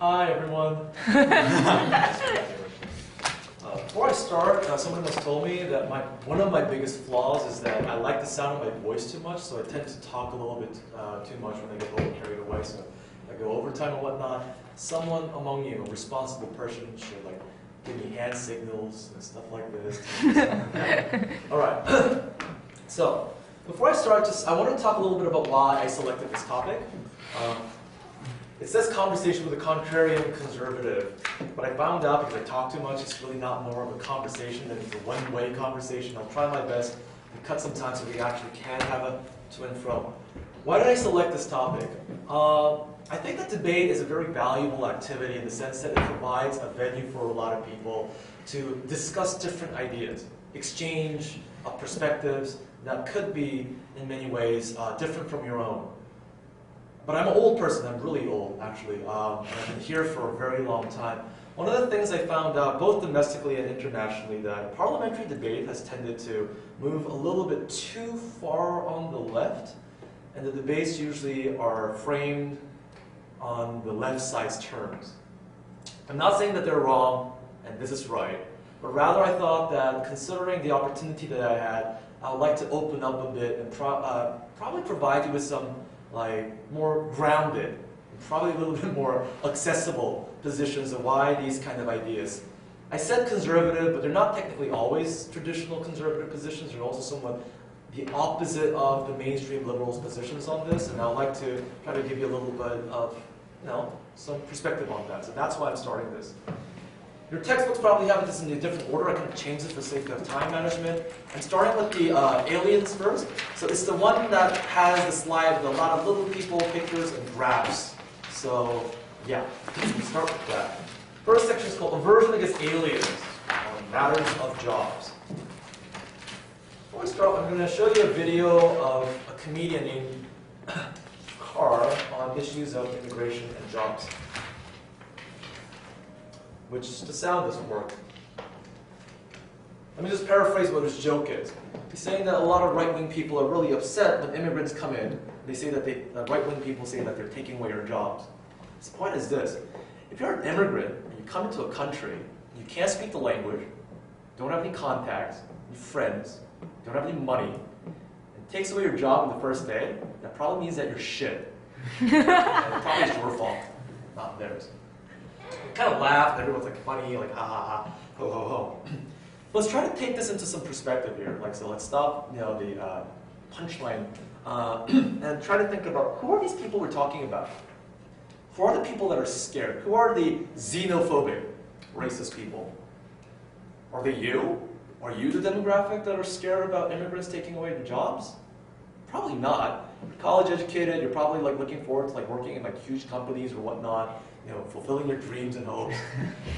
Hi, everyone. Before I start, someone else told me that one of my biggest flaws is that I like the sound of my voice too much, so I tend to talk a little bit too much when I get a little carried away. So I go overtime and whatnot. Someone among you, a responsible person, should like give me hand signals and stuff like this. All right. So before I start, I want to talk a little bit about why I selected this topic. It says conversation with a contrarian conservative, but I found out because I talk too much, it's really not more of a conversation than it's a one-way conversation. I'll try my best to cut some time so we actually can have a to and fro. Why did I select this topic? I think that debate is a very valuable activity in the sense that it provides a venue for a lot of people to discuss different ideas, exchange perspectives that could be, in many ways, different from your own. But I'm an old person, I'm really old actually, and I've been here for a very long time. One of the things I found out, both domestically and internationally, that parliamentary debate has tended to move a little bit too far on the left, and the debates usually are framed on the left side's terms. I'm not saying that they're wrong and this is right, but rather I thought that considering the opportunity that I had, I would like to open up a bit and probably provide you with some more grounded, probably a little bit more accessible positions of why these kind of ideas. I said conservative, but they're not technically always traditional conservative positions. They're also somewhat the opposite of the mainstream liberals' positions on this, and I would like to try to give you a little bit of, some perspective on that. So that's why I'm starting this. Your textbooks probably have this in a different order. I can change this for sake of time management. I'm starting with the aliens first. So it's the one that has the slide with a lot of little people, pictures, and graphs. So yeah, start with that. First section is called Aversion Against Aliens, Matters of Jobs. Before we start, I'm going to show you a video of a comedian named Kwan on issues of immigration and jobs. Which the sound doesn't work. Let me just paraphrase what his joke is. He's saying that a lot of right-wing people are really upset when immigrants come in. They say that right-wing people say that they're taking away your jobs. His point is this: if you're an immigrant and you come into a country, you can't speak the language, don't have any contacts, any friends, don't have any money, and it takes away your job on the first day, that probably means that you're shit. And it probably is your fault, not theirs. Kind of laugh, and everyone's like funny, like ha ha ha, ho ho ho. Let's try to take this into some perspective here. So let's stop, the punchline, and try to think about who are these people we're talking about? Who are the people that are scared? Who are the xenophobic, racist people? Are they you? Are you the demographic that are scared about immigrants taking away the jobs? Probably not. You're college educated. You're probably looking forward to working in huge companies or whatnot. Fulfilling your dreams and hopes.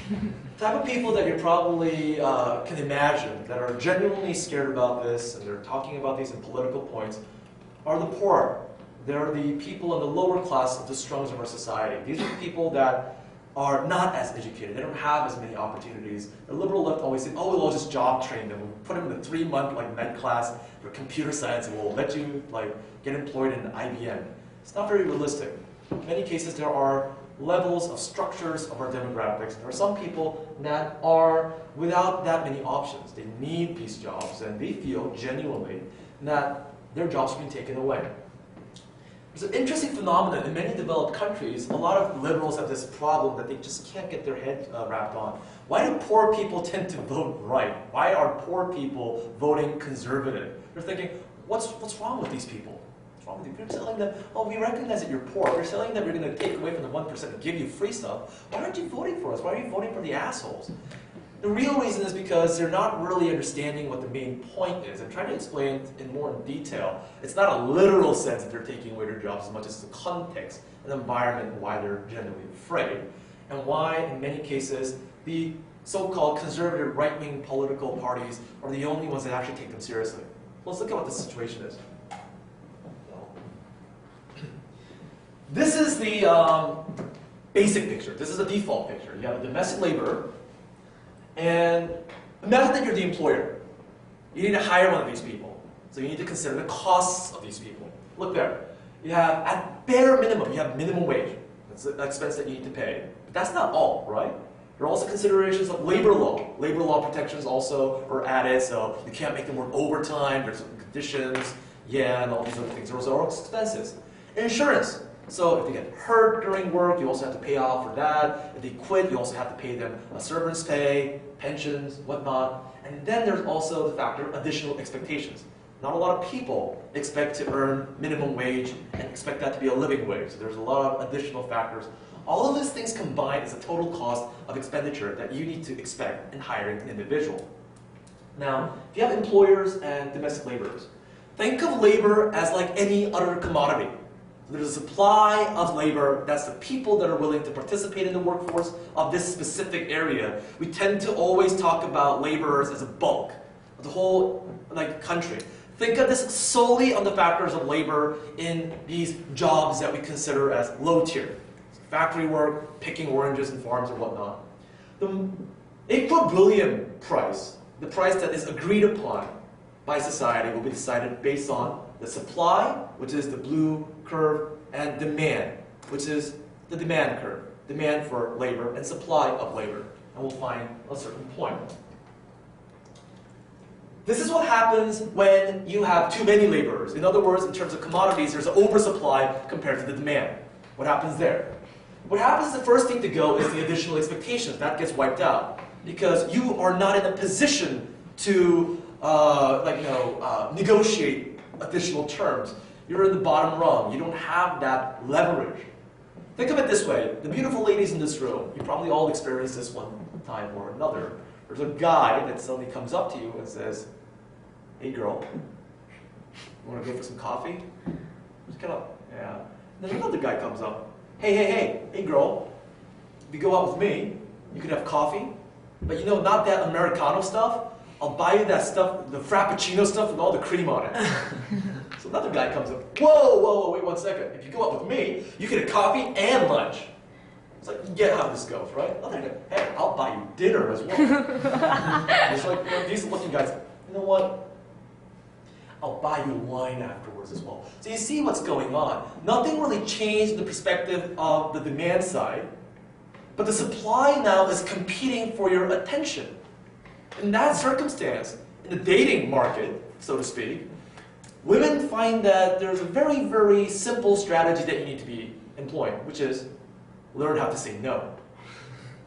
The type of people that you probably can imagine that are genuinely scared about this and they're talking about these in political points are the poor. They're the people in the lower class of the strungs of our society. These are the people that are not as educated. They don't have as many opportunities. The liberal left always say, oh, we'll just job train them. We'll put them in a 3-month med class for computer science and we'll let you get employed in IBM. It's not very realistic. In many cases, there are levels of structures of our demographics. There are some people that are without that many options. They need these jobs, and they feel genuinely that their jobs are being taken away. There's an interesting phenomenon in many developed countries. A lot of liberals have this problem that they just can't get their head wrapped on. Why do poor people tend to vote right? Why are poor people voting conservative? They're thinking, what's wrong with these people? You're telling them, oh, we recognize that you're poor. We're telling them we're going to take away from the 1% and give you free stuff. Why aren't you voting for us? Why are you voting for the assholes? The real reason is because they're not really understanding what the main point is. I'm trying to explain in more detail. It's not a literal sense that they're taking away their jobs as much as the context and environment and why they're genuinely afraid. And why, in many cases, the so-called conservative right-wing political parties are the only ones that actually take them seriously. Let's look at what the situation is. This is the basic picture. This is the default picture. You have a domestic laborer, and imagine that you're the employer. You need to hire one of these people. So you need to consider the costs of these people. Look there. You have, at bare minimum, you have minimum wage. It's an expense that you need to pay. But that's not all, right? There are also considerations of labor law. Labor law protections also are added, so you can't make them work overtime, there's certain conditions, and all these other things. Those are all expenses. Insurance. So if they get hurt during work, you also have to pay out for that. If they quit, you also have to pay them a severance pay, pensions, whatnot. And then there's also the factor of additional expectations. Not a lot of people expect to earn minimum wage and expect that to be a living wage. So there's a lot of additional factors. All of these things combined is a total cost of expenditure that you need to expect in hiring an individual. Now, if you have employers and domestic laborers, think of labor as like any other commodity. There's a supply of labor, that's the people that are willing to participate in the workforce of this specific area. We tend to always talk about laborers as a bulk of the whole country. Think of this solely on the factors of labor in these jobs that we consider as low tier. Factory work, picking oranges in farms or whatnot. The equilibrium price, the price that is agreed upon by society, will be decided based on the supply, which is the blue curve, and demand, which is the demand curve. Demand for labor and supply of labor. And we'll find a certain point. This is what happens when you have too many laborers. In other words, in terms of commodities, there's an oversupply compared to the demand. What happens there? What happens, the first thing to go is the additional expectations. That gets wiped out because you are not in a position to negotiate additional terms. You're in the bottom rung. You don't have that leverage. Think of it this way. The beautiful ladies in this room, you probably all experienced this one time or another. There's a guy that suddenly comes up to you and says, "Hey girl, you want to go for some coffee?" Just get up. Yeah. And then another guy comes up. Hey girl, if you go out with me, you could have coffee, but you know, not that Americano stuff. I'll buy you that stuff, the Frappuccino stuff with all the cream on it. So another guy comes up, whoa, wait 1 second. If you go out with me, you get a coffee and lunch. It's like, you get how this goes, right? Another guy, hey, I'll buy you dinner as well. It's like, decent looking guys, you know what? I'll buy you wine afterwards as well. So you see what's going on. Nothing really changed in the perspective of the demand side, but the supply now is competing for your attention. In that circumstance, in the dating market, so to speak, women find that there's a very, very simple strategy that you need to be employing, which is learn how to say no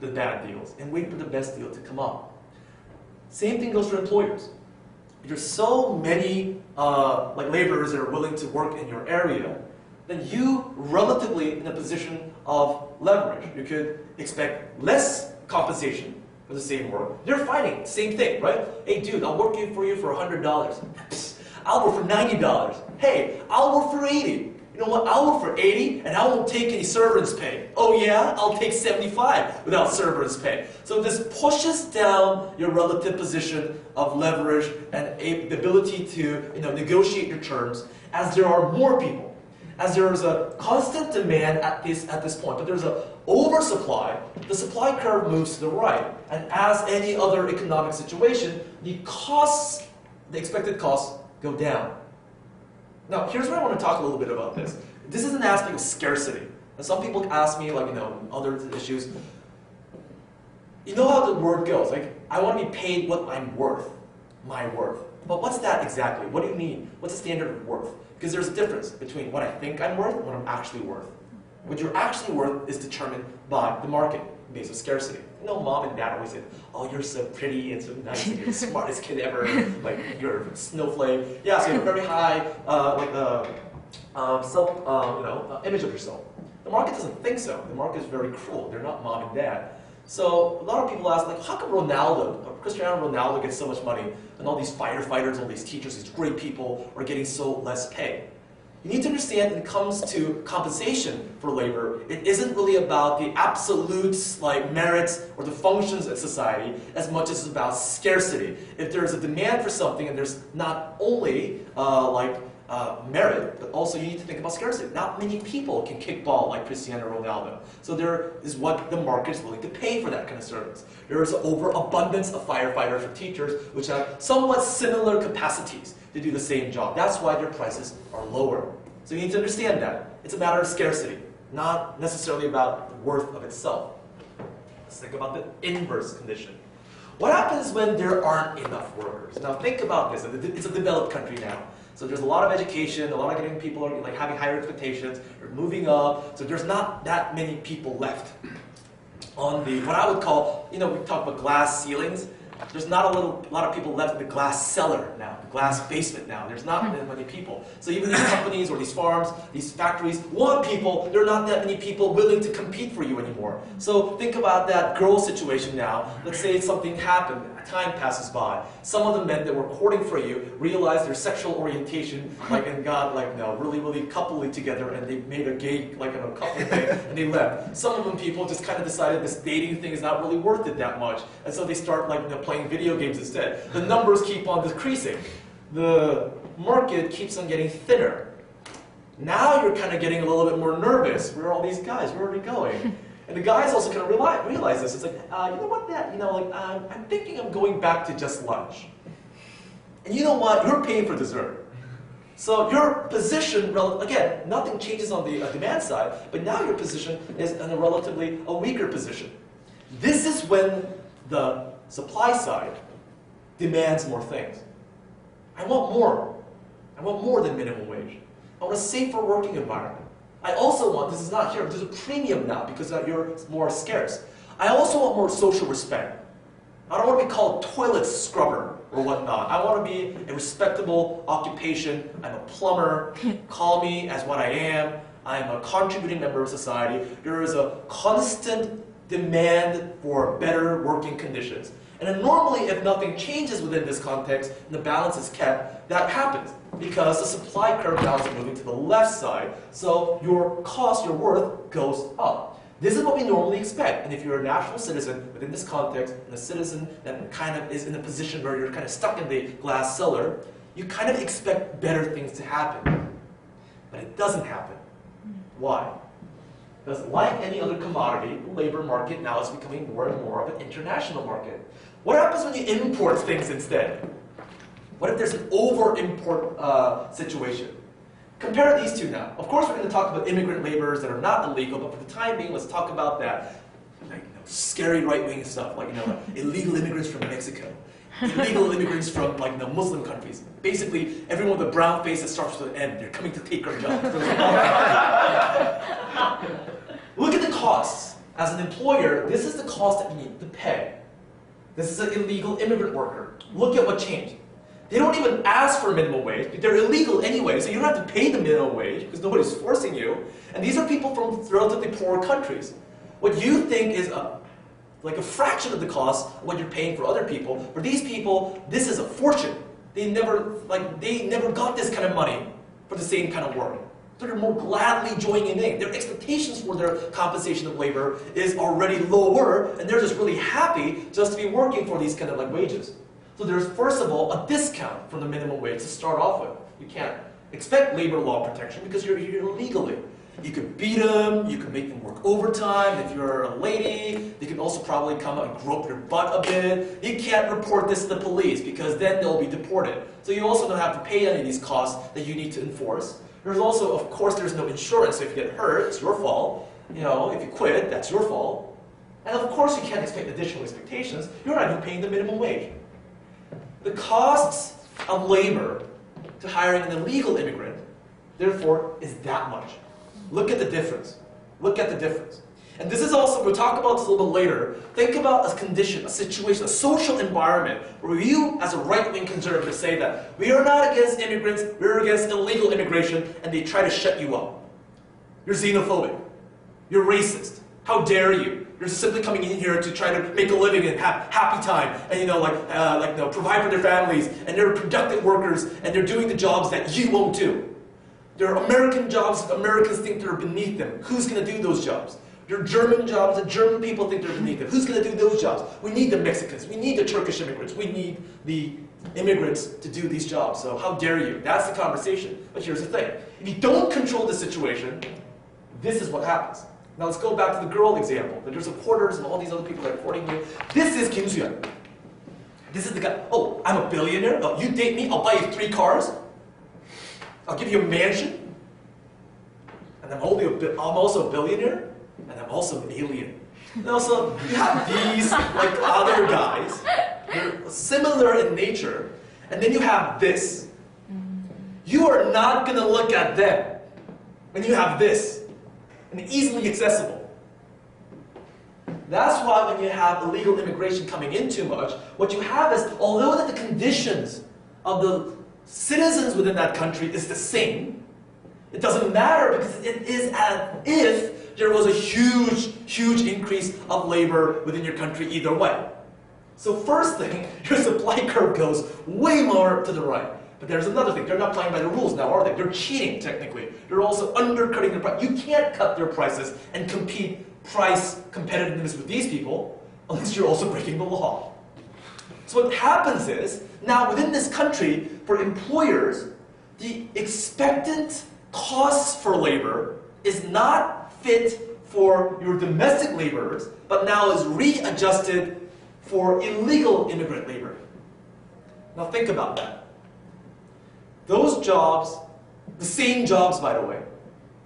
to the bad deals and wait for the best deal to come up. Same thing goes for employers. There's so many laborers that are willing to work in your area, then you relatively in a position of leverage. You could expect less compensation for the same work. They're fighting, same thing, right? Hey dude, I'll work for you for $100. I'll work for $90. Hey, I'll work for 80. You know what, I'll work for 80 and I won't take any severance pay. Oh yeah, I'll take 75 without severance pay. So this pushes down your relative position of leverage and the ability to negotiate your terms as there are more people. As there is a constant demand at this point, but there's an oversupply, the supply curve moves to the right. And as any other economic situation, the expected costs go down. Now, here's where I want to talk a little bit about this. This is an aspect of scarcity. And some people ask me, other issues. You know how the word goes, I want to be paid what I'm worth, my worth. But what's that exactly? What do you mean? What's the standard of worth? Because there's a difference between what I think I'm worth and what I'm actually worth. What you're actually worth is determined by the market, based on scarcity. Mom and dad always say, "Oh, you're so pretty and so nice and you're the smartest kid ever. You're a snowflake." Yeah, so you have a very high image of yourself. The market doesn't think so. The market is very cruel. They're not mom and dad. So a lot of people ask, how come Cristiano Ronaldo gets so much money and all these firefighters, all these teachers, these great people are getting so less pay? You need to understand when it comes to compensation for labor, it isn't really about the absolutes merits or the functions of society as much as it's about scarcity. If there's a demand for something and there's not only merit, but also you need to think about scarcity. Not many people can kick ball like Cristiano Ronaldo. So there is what the market is willing to pay for that kind of service. There is an overabundance of firefighters or teachers which have somewhat similar capacities to do the same job. That's why their prices are lower. So you need to understand that. It's a matter of scarcity. not necessarily about the worth of itself. Let's think about the inverse condition. What happens when there aren't enough workers? Now think about this. It's a developed country now. So there's a lot of education, a lot of getting people like having higher expectations, they're moving up, so there's not that many people left on the, what I would call, we talk about glass ceilings. There's not a lot of people left in the glass cellar now, the glass basement now. There's not that many people. So even these companies or these farms, these factories want people. There are not that many people willing to compete for you anymore. So think about that girl situation now. Let's say something happened, time passes by. Some of the men that were courting for you realized their sexual orientation, and got really, really coupled together, and they made a gay, couple thing, and they left. Some of them people just kind of decided this dating thing is not really worth it that much, and so they start playing video games instead. The numbers keep on decreasing. The market keeps on getting thinner. Now you're kind of getting a little bit more nervous. Where are all these guys? Where are they going? And the guys also kind of realize this. It's like, you know what, I'm thinking I'm going back to just lunch. And you know what? You're paying for dessert. So your position, again, nothing changes on the demand side, but now your position is in a weaker position. This is when the supply side demands more things. I want more. I want more than minimum wage. I want a safer working environment. I also want, this is not here, there's a premium now because you're more scarce. I also want more social respect. I don't want to be called toilet scrubber or whatnot. I want to be a respectable occupation. I'm a plumber. Call me as what I am. I'm a contributing member of society. There is a constant demand for better working conditions. And then normally, if nothing changes within this context and the balance is kept, that happens because the supply curve now is moving to the left side. So your cost, your worth, goes up. This is what we normally expect. And if you're a national citizen within this context, and a citizen that kind of is in a position where you're kind of stuck in the glass cellar, you kind of expect better things to happen. But it doesn't happen. Why? Because like any other commodity, the labor market now is becoming more and more of an international market. What happens when you import things instead? What if there's an over-import situation? Compare these two now. Of course, we're going to talk about immigrant laborers that are not illegal, but for the time being, let's talk about that scary right-wing stuff, illegal immigrants from Mexico, illegal immigrants from Muslim countries. Basically, everyone with a brown face that starts with an M, they're coming to take our jobs. Look at the costs. As an employer, this is the cost that you need to pay. This is an illegal immigrant worker. Look at what changed. They don't even ask for minimum wage. They're illegal anyway, so you don't have to pay the minimum wage because nobody's forcing you. And these are people from relatively poor countries. What you think is a fraction of the cost of what you're paying for other people. For these people, this is a fortune. They never got this kind of money for the same kind of work. So they're more gladly joining in. Their expectations for their compensation of labor is already lower, and they're just really happy just to be working for these kind of wages. So there's, first of all, a discount from the minimum wage to start off with. You can't expect labor law protection because you're here illegally. You could beat them, you could make them work overtime. If you're a lady, they can also probably come and grope your butt a bit. You can't report this to the police because then they'll be deported. So you also don't have to pay any of these costs that you need to enforce. There's also, of course, there's no insurance. So if you get hurt, it's your fault. If you quit, that's your fault. And of course, you can't expect additional expectations. You're not even paying the minimum wage. The costs of labor to hiring an illegal immigrant, therefore, is that much. Look at the difference. Look at the difference. And this is also, we'll talk about this a little bit later. Think about a condition, a situation, a social environment where you, as a right-wing conservative, say that we are not against immigrants, we're against illegal immigration, and they try to shut you up. You're xenophobic. You're racist. How dare you? You're simply coming in here to try to make a living and have happy time, and provide for their families, and they're productive workers, and they're doing the jobs that you won't do. There are American jobs that Americans think they're beneath them. Who's going to do those jobs? There are German jobs that German people think they're beneath them. Who's going to do those jobs? We need the Mexicans. We need the Turkish immigrants. We need the immigrants to do these jobs. So how dare you? That's the conversation. But here's the thing. If you don't control the situation, this is what happens. Now let's go back to the girl example. There's reporters and all these other people that are reporting you. This is Kyun. This is the guy. Oh, I'm a billionaire. Oh, you date me, I'll buy you 3 cars. I'll give you a mansion. and I'm also a billionaire, and I'm also an alien. And also, you have these like other guys, they're similar in nature, and then you have this. You are not going to look at them when you have this, and easily accessible. That's why when you have illegal immigration coming in too much, what you have is, although that the conditions of the citizens within that country is the same, it doesn't matter because it is as if there was a huge, huge increase of labor within your country either way. So first thing, your supply curve goes way more to the right. But there's another thing, they're not playing by the rules now, are they? They're cheating, technically. They're also undercutting their price. You can't cut their prices and compete price competitiveness with these people unless you're also breaking the law. So what happens is, now within this country, for employers, the expectant costs for labor is not fit for your domestic laborers, but now is readjusted for illegal immigrant labor. Now think about that. Those jobs, the same jobs by the way,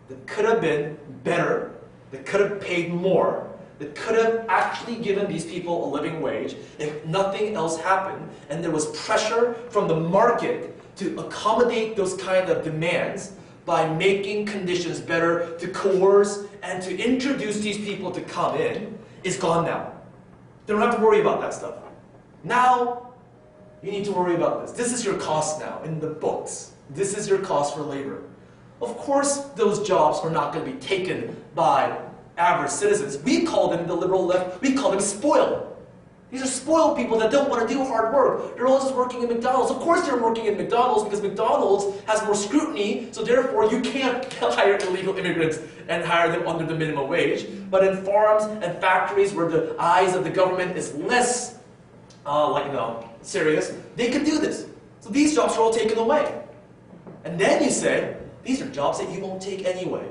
that could have been better, that could have paid more, that could have actually given these people a living wage if nothing else happened and there was pressure from the market to accommodate those kind of demands by making conditions better to coerce and to introduce these people to come in, is gone now. They don't have to worry about that stuff. Now, you need to worry about this. This is your cost now in the books. This is your cost for labor. Of course, those jobs are not going to be taken by average citizens. We call them, the liberal left, we call them spoiled. These are spoiled people that don't want to do hard work. They're all just working in McDonald's. Of course they're working in McDonald's because McDonald's has more scrutiny, so therefore you can't hire illegal immigrants and hire them under the minimum wage. But in farms and factories where the eyes of the government is less, serious, they can do this. So these jobs are all taken away. And then you say, these are jobs that you won't take anyway.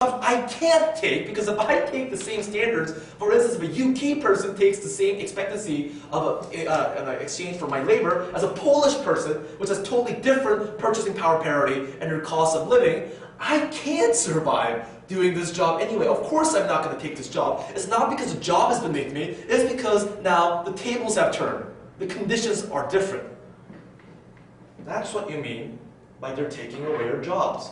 I can't take, because if I take the same standards, for instance, if a UK person takes the same expectancy of an exchange for my labor as a Polish person, which has totally different purchasing power parity and their cost of living, I can't survive doing this job anyway. Of course I'm not going to take this job. It's not because the job has been made to me, it's because now the tables have turned. The conditions are different. That's what you mean by they're taking away your jobs.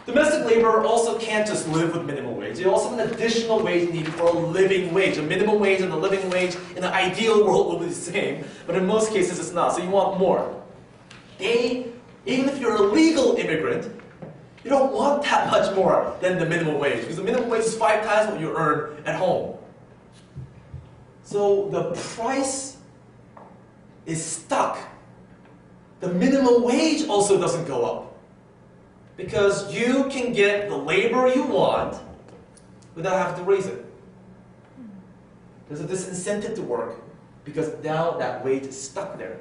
Domestic labor also can't just live with minimum wage. They also have an additional wage needed for a living wage. A minimum wage and a living wage in an ideal world will be the same, but in most cases it's not, so you want more. Even if you're a legal immigrant, you don't want that much more than the minimum wage, because the minimum wage is 5 times what you earn at home. So the price is stuck. The minimum wage also doesn't go up. Because you can get the labor you want without having to raise it. There's a disincentive to work because now that wage is stuck there.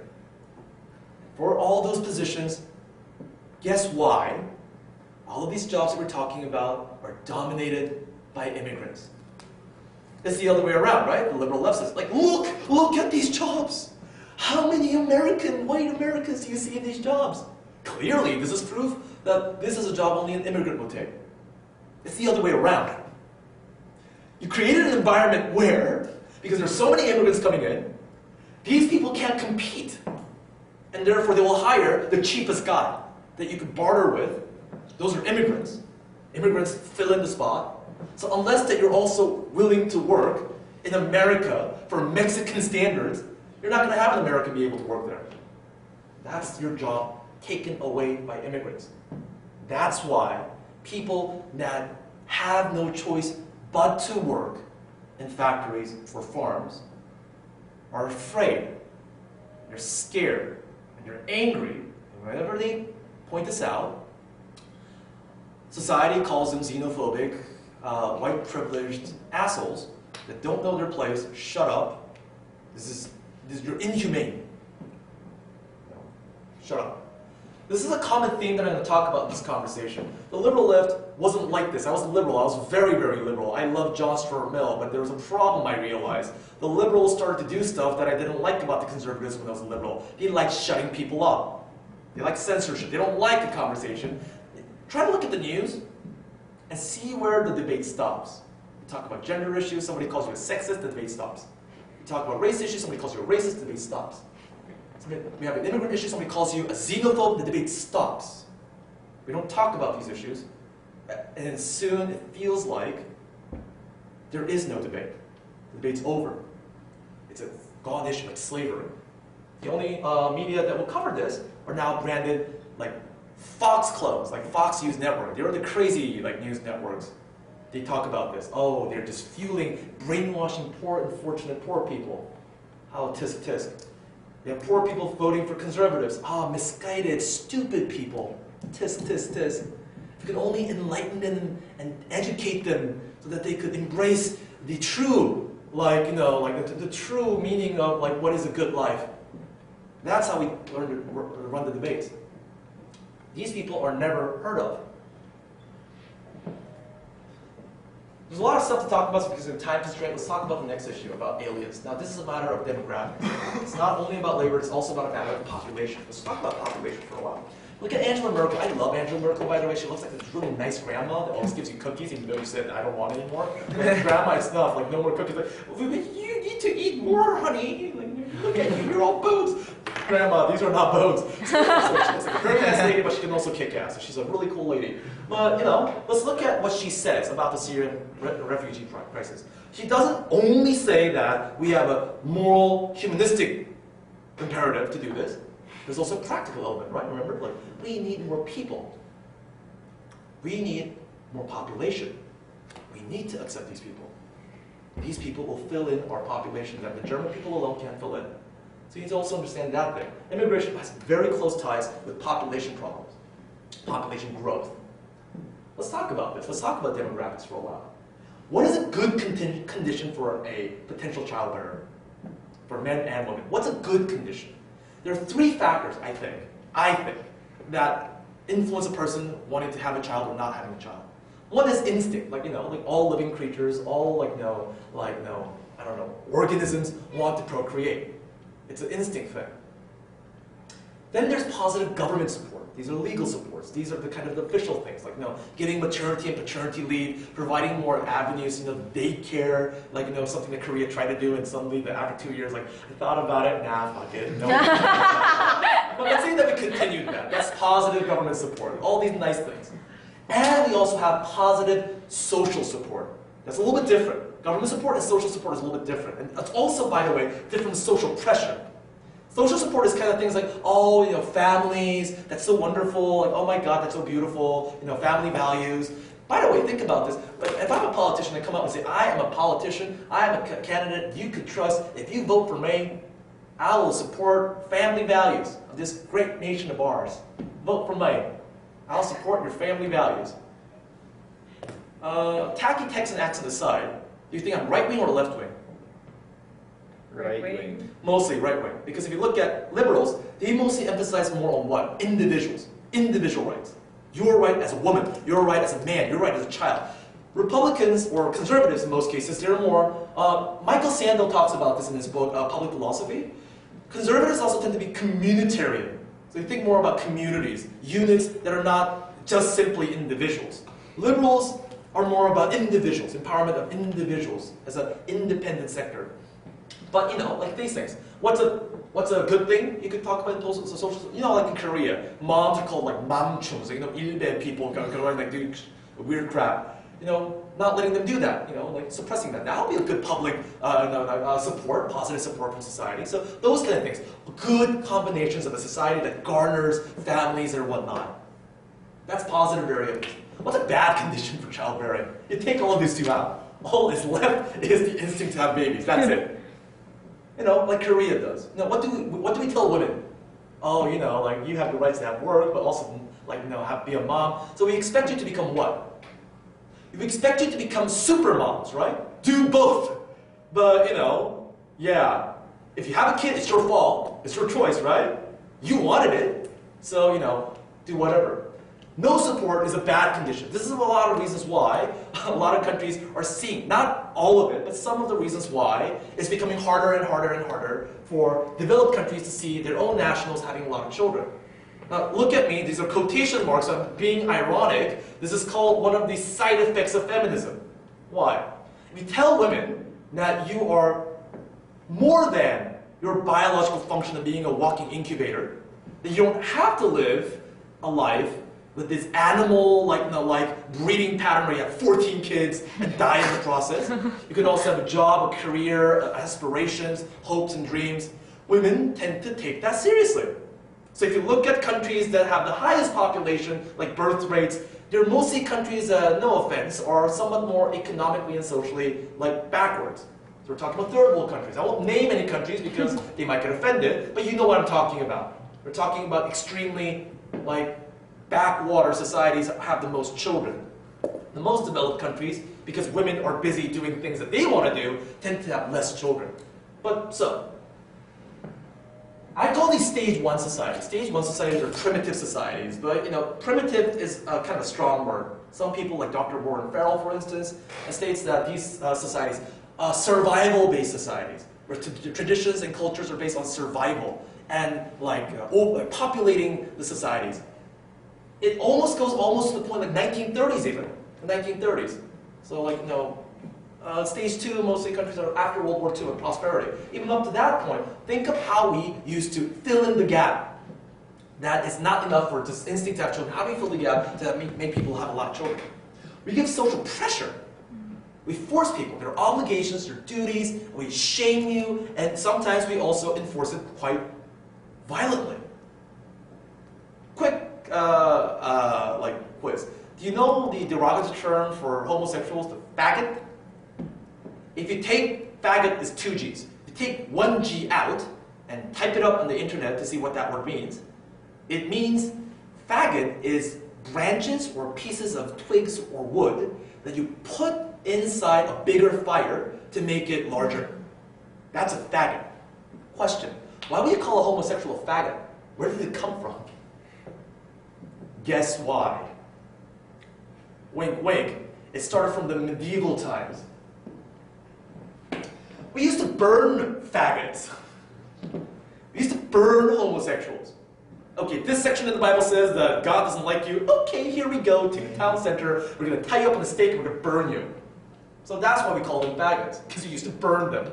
For all those positions, guess why? All of these jobs that we're talking about are dominated by immigrants. It's the other way around, right? The liberal left says, like, look at these jobs. How many white Americans do you see in these jobs? Clearly, this is proof that this is a job only an immigrant will take. It's the other way around. You created an environment where, because there's so many immigrants coming in, these people can't compete. And therefore they will hire the cheapest guy that you could barter with. Those are immigrants. Immigrants fill in the spot. So unless that you're also willing to work in America for Mexican standards, you're not going to have an American be able to work there. That's your job taken away by immigrants. That's why people that have no choice but to work in factories or farms are afraid, they're scared, and they're angry. And whenever they point this out, society calls them xenophobic, white privileged assholes that don't know their place. Shut up. You're inhumane. Shut up. This is a common theme that I'm going to talk about in this conversation. The liberal left wasn't like this. I was liberal. I was very, very liberal. I loved John Stuart Mill, but there was a problem I realized. The liberals started to do stuff that I didn't like about the conservatives when I was a liberal. They liked shutting people up. They like censorship. They don't like a conversation. Try to look at the news and see where the debate stops. You talk about gender issues, somebody calls you a sexist, the debate stops. You talk about race issues, somebody calls you a racist, the debate stops. We have an immigrant issue, somebody calls you a xenophobe, the debate stops. We don't talk about these issues, and soon it feels like there is no debate. The debate's over. It's a gone issue like slavery. The only media that will cover this are now branded like Fox clones, like Fox News Network. They're the crazy like news networks. They talk about this. Oh, they're just fueling, brainwashing poor, unfortunate poor people. How tisk tisk. They have poor people voting for conservatives. Ah, misguided, stupid people. Tisk tisk tisk. If we could only enlighten them and educate them so that they could embrace the true, like, you know, like the true meaning of like what is a good life. That's how we learn to run the debates. These people are never heard of. There's a lot of stuff to talk about because of time constraint. Let's talk about the next issue, about aliens. Now, this is a matter of demographics. It's not only about labor, it's also about a matter of population. Let's talk about population for a while. Look at Angela Merkel. I love Angela Merkel, by the way. She looks like this really nice grandma that always gives you cookies, even though you said, I don't want any more. And grandma is stuff, like no more cookies. Like, you need to eat more, honey. Like, look at you, you're all bones. Grandma, these are not bones. So she looks like a very nice lady, but she can also kick ass. So she's a really cool lady. But, you know, let's look at what she says about the Syrian refugee crisis. She doesn't only say that we have a moral, humanistic imperative to do this. There's also a practical element, right? Remember, like, we need more people. We need more population. We need to accept these people. These people will fill in our population that the German people alone can't fill in. So you need to also understand that thing. Immigration has very close ties with population problems, population growth. Let's talk about this. Let's talk about demographics for a while. What is a good condition for a potential child bearer, for men and women? What's a good condition? There are three factors, I think, that influence a person wanting to have a child or not having a child. One is instinct, like, you know, like all living creatures, all I don't know, organisms want to procreate. It's an instinct thing. Then there's positive government support. These are legal supports. These are the kind of the official things, like, you know, giving maternity and paternity leave, providing more avenues, you know, daycare, like, you know, something that Korea tried to do, and suddenly, after 2 years, like, I thought about it, nah, fuck it, no. But let's say that we continued that. That's positive government support. All these nice things. And we also have positive social support. That's a little bit different. Government support and social support is a little bit different. And it's also, by the way, different from social pressure. Social support is kind of things like, oh, you know, families, that's so wonderful, like, oh my God, that's so beautiful, you know, family values. By the way, think about this. If I'm a politician, I come out and say, I am a politician, I am a candidate you could trust. If you vote for me, I will support family values of this great nation of ours. Vote for me. I'll support your family values. Tacky Texan accent aside, do you think I'm right-wing or left-wing? Right wing. Mostly right-wing. Because if you look at liberals, they mostly emphasize more on what? Individuals. Individual rights. Your right as a woman. Your right as a man. Your right as a child. Republicans, or conservatives in most cases, they're more... Michael Sandel talks about this in his book, Public Philosophy. Conservatives also tend to be communitarian. So you think more about communities, units that are not just simply individuals. Liberals are more about individuals, empowerment of individuals as an independent sector. But, you know, like these things. What's a good thing you could talk about in social, you know, like in Korea, moms are called like mamchum, so, you know, 일베 people go and like do weird crap. You know, not letting them do that, you know, like suppressing that. That would be a good public support, positive support from society. So those kind of things. Good combinations of a society that garners families and whatnot. That's positive variables. What's a bad condition for childbearing? You take all of these two out. All that's left is the instinct to have babies. That's it. You know, like Korea does. You know, what do we tell women? Oh, you know, like you have the rights to have work, but also like, you know, be a mom. So we expect you to become what? We expect you to become super moms, right? Do both. But, you know, yeah. If you have a kid, it's your fault. It's your choice, right? You wanted it. So, you know, do whatever. No support is a bad condition. This is a lot of reasons why a lot of countries are seeing, not all of it, but some of the reasons why it's becoming harder and harder and harder for developed countries to see their own nationals having a lot of children. Now, look at me. These are quotation marks. I'm being ironic. This is called one of the side effects of feminism. Why? If you tell women that you are more than your biological function of being a walking incubator, that you don't have to live a life with this animal, like breeding pattern where you have 14 kids and die in the process. You can also have a job, a career, aspirations, hopes and dreams. Women tend to take that seriously. So if you look at countries that have the highest population, like birth rates, they're mostly countries, no offense, are somewhat more economically and socially backwards. So we're talking about third world countries. I won't name any countries because they might get offended, but you know what I'm talking about. We're talking about extremely backwater societies that have the most children. The most developed countries, because women are busy doing things that they want to do, tend to have less children. I call these stage 1 societies. Stage 1 societies are primitive societies, but primitive is kind of a strong word. Some people, like Dr. Warren Farrell, for instance, states that these societies are survival-based societies, where traditions and cultures are based on survival and populating the societies. It almost goes to the point 1930s even, the 1930s. So stage 2, mostly countries are after World War II and prosperity. Even up to that point, think of how we used to fill in the gap. That is not enough for this instinct to have children. How do we fill the gap to make people have a lot of children? We give social pressure. We force people, their obligations, their duties, we shame you, and sometimes we also enforce it quite violently. Quick quiz. Do you know the derogatory term for homosexuals, the faggot? If you take faggot is 2 G's. If you take 1 G out and type it up on the internet to see what that word means, it means faggot is branches or pieces of twigs or wood that you put inside a bigger fire to make it larger. That's a faggot. Question, why would you call a homosexual a faggot? Where did it come from? Guess why? Wink, wink. It started from the medieval times. We used to burn faggots. We used to burn homosexuals. Okay, this section of the Bible says that God doesn't like you. Okay, here we go to the town center. We're going to tie you up on a stake and we're going to burn you. So that's why we call them faggots, because we used to burn them.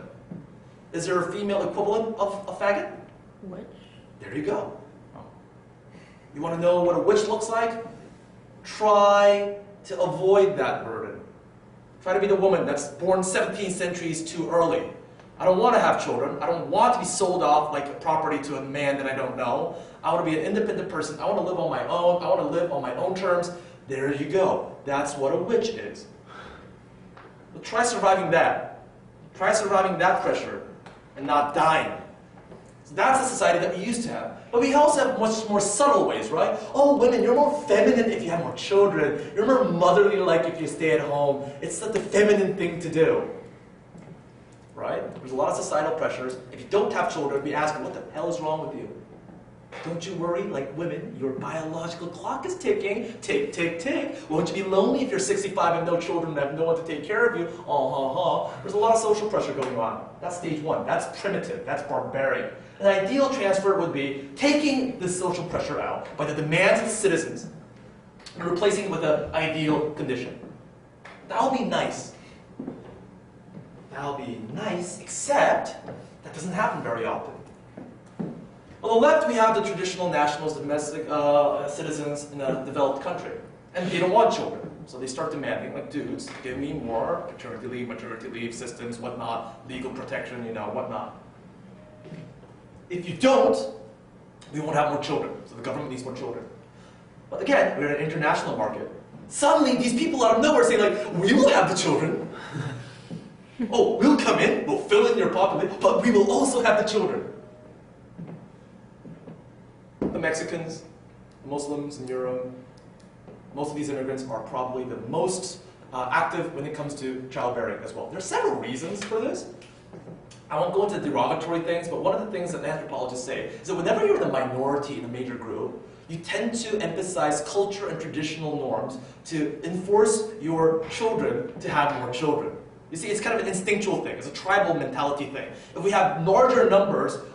Is there a female equivalent of a faggot? Witch. There you go. You want to know what a witch looks like? Try to avoid that burden. Try to be the woman that's born 17 centuries too early. I don't want to have children. I don't want to be sold off like a property to a man that I don't know. I want to be an independent person. I want to live on my own. I want to live on my own terms. There you go. That's what a witch is. But try surviving that. Try surviving that pressure and not dying. So that's the society that we used to have. But we also have much more subtle ways, right? Oh, women, you're more feminine if you have more children. You're more motherly like if you stay at home. It's the feminine thing to do. Right? There's a lot of societal pressures. If you don't have children, we ask, what the hell is wrong with you? Don't you worry, like women, your biological clock is ticking. Tick, tick, tick. Won't you be lonely if you're 65 and no children and have no one to take care of you? There's a lot of social pressure going on. That's stage 1. That's primitive. That's barbarian. An ideal transfer would be taking this social pressure out by the demands of the citizens and replacing it with an ideal condition. That would be nice. That'll be nice, except that doesn't happen very often. On the left, we have the traditional nationals, domestic citizens in a developed country. And they don't want children. So they start demanding, like dudes, give me more paternity leave, maternity leave, systems, whatnot, legal protection, whatnot. If you don't, we won't have more children. So the government needs more children. But again, we're in an international market. Suddenly, these people out of nowhere say, we will have the children. Oh, we'll come in, we'll fill in your population, but we will also have the children. The Mexicans, Muslims in Europe, most of these immigrants are probably the most active when it comes to childbearing as well. There are several reasons for this. I won't go into derogatory things, but one of the things that anthropologists say is that whenever you're in a minority in a major group, you tend to emphasize culture and traditional norms to enforce your children to have more children. You see, it's kind of an instinctual thing. It's a tribal mentality thing. If we have larger numbers